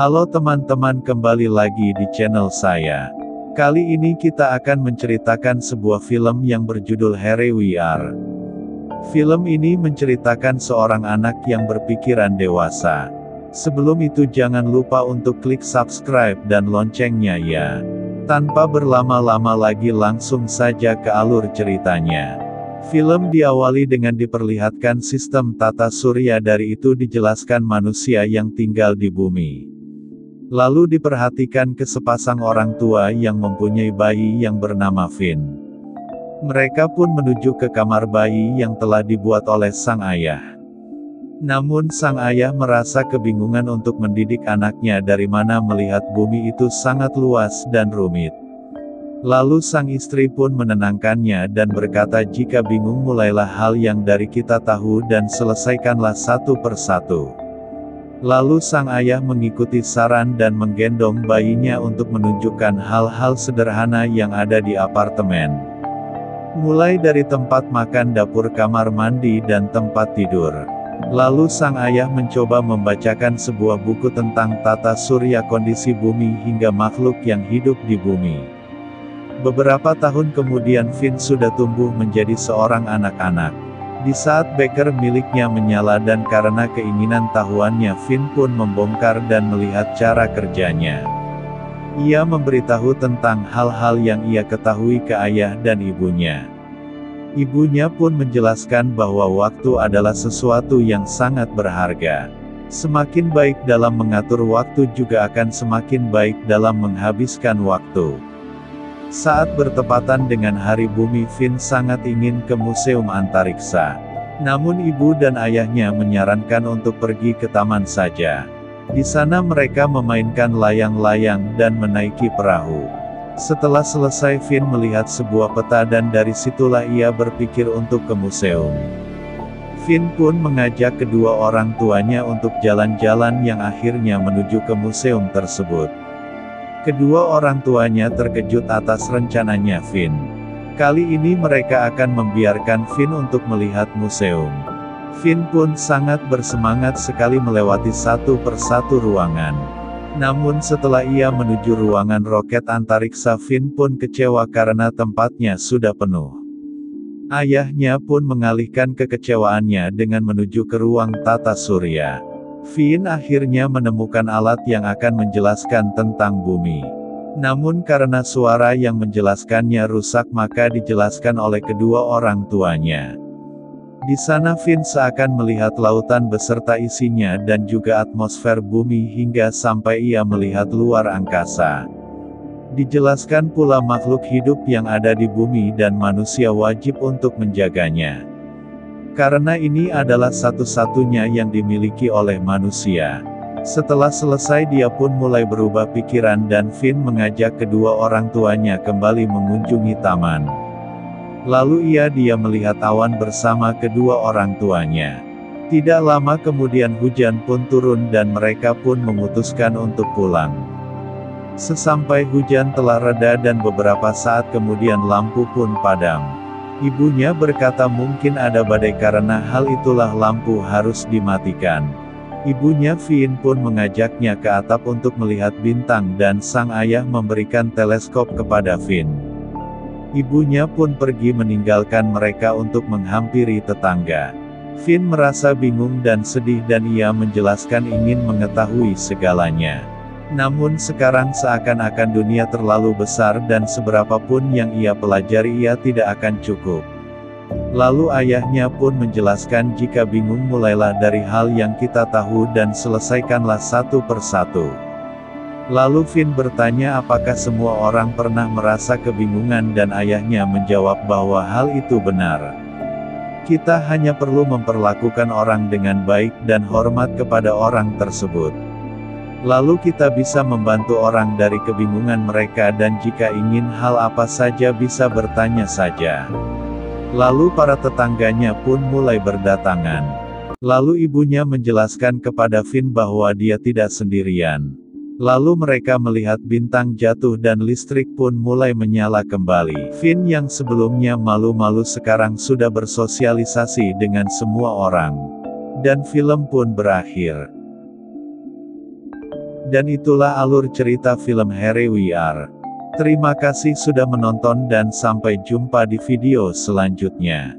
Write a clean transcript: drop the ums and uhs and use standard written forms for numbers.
Halo teman-teman, kembali lagi di channel saya. Kali ini kita akan menceritakan sebuah film yang berjudul Here We Are. Film ini menceritakan seorang anak yang berpikiran dewasa. Sebelum itu jangan lupa untuk klik subscribe dan loncengnya ya. Tanpa berlama-lama lagi langsung saja ke alur ceritanya. Film diawali dengan diperlihatkan sistem tata surya, dari itu dijelaskan manusia yang tinggal di bumi. Lalu diperhatikan ke sepasang orang tua yang mempunyai bayi yang bernama Finn. Mereka pun menuju ke kamar bayi yang telah dibuat oleh sang ayah. Namun sang ayah merasa kebingungan untuk mendidik anaknya, dari mana melihat bumi itu sangat luas dan rumit. Lalu sang istri pun menenangkannya dan berkata, jika bingung mulailah hal yang dari kita tahu dan selesaikanlah satu persatu. Lalu sang ayah mengikuti saran dan menggendong bayinya untuk menunjukkan hal-hal sederhana yang ada di apartemen. Mulai dari tempat makan, dapur, kamar mandi, dan tempat tidur. Lalu sang ayah mencoba membacakan sebuah buku tentang tata surya, kondisi bumi hingga makhluk yang hidup di bumi. Beberapa tahun kemudian Finn sudah tumbuh menjadi seorang anak-anak. Di saat beker miliknya menyala dan karena keinginan tahuannya, Finn pun membongkar dan melihat cara kerjanya. Ia memberitahu tentang hal-hal yang ia ketahui ke ayah dan ibunya. Ibunya pun menjelaskan bahwa waktu adalah sesuatu yang sangat berharga. Semakin baik dalam mengatur waktu juga akan semakin baik dalam menghabiskan waktu. Saat bertepatan dengan Hari Bumi, Finn sangat ingin ke Museum Antariksa. Namun ibu dan ayahnya menyarankan untuk pergi ke taman saja. Di sana mereka memainkan layang-layang dan menaiki perahu. Setelah selesai, Finn melihat sebuah peta dan dari situlah ia berpikir untuk ke museum. Finn pun mengajak kedua orang tuanya untuk jalan-jalan yang akhirnya menuju ke museum tersebut. Kedua orang tuanya terkejut atas rencananya Finn. Kali ini mereka akan membiarkan Finn untuk melihat museum. Finn pun sangat bersemangat sekali melewati satu persatu ruangan. Namun setelah ia menuju ruangan roket antariksa, Finn pun kecewa karena tempatnya sudah penuh. Ayahnya pun mengalihkan kekecewaannya dengan menuju ke ruang tata surya. Finn akhirnya menemukan alat yang akan menjelaskan tentang bumi. Namun karena suara yang menjelaskannya rusak, maka dijelaskan oleh kedua orang tuanya. Di sana Finn seakan melihat lautan beserta isinya dan juga atmosfer bumi hingga sampai ia melihat luar angkasa. Dijelaskan pula makhluk hidup yang ada di bumi dan manusia wajib untuk menjaganya. Karena ini adalah satu-satunya yang dimiliki oleh manusia. Setelah selesai dia pun mulai berubah pikiran dan Finn mengajak kedua orang tuanya kembali mengunjungi taman. Lalu dia melihat awan bersama kedua orang tuanya. Tidak lama kemudian hujan pun turun dan mereka pun memutuskan untuk pulang. Sesampai hujan telah reda dan beberapa saat kemudian lampu pun padam. Ibunya berkata mungkin ada badai, karena hal itulah lampu harus dimatikan. Ibunya Finn pun mengajaknya ke atap untuk melihat bintang dan sang ayah memberikan teleskop kepada Finn. Ibunya pun pergi meninggalkan mereka untuk menghampiri tetangga. Finn merasa bingung dan sedih dan ia menjelaskan ingin mengetahui segalanya. Namun sekarang seakan-akan dunia terlalu besar dan seberapapun yang ia pelajari ia tidak akan cukup. Lalu ayahnya pun menjelaskan jika bingung mulailah dari hal yang kita tahu dan selesaikanlah satu persatu. Lalu Finn bertanya apakah semua orang pernah merasa kebingungan dan ayahnya menjawab bahwa hal itu benar. Kita hanya perlu memperlakukan orang dengan baik dan hormat kepada orang tersebut. Lalu kita bisa membantu orang dari kebingungan mereka dan jika ingin hal apa saja bisa bertanya saja. Lalu para tetangganya pun mulai berdatangan. Lalu ibunya menjelaskan kepada Finn bahwa dia tidak sendirian. Lalu mereka melihat bintang jatuh dan listrik pun mulai menyala kembali. Finn yang sebelumnya malu-malu sekarang sudah bersosialisasi dengan semua orang. Dan film pun berakhir. Dan itulah alur cerita film Here We Are. Terima kasih sudah menonton dan sampai jumpa di video selanjutnya.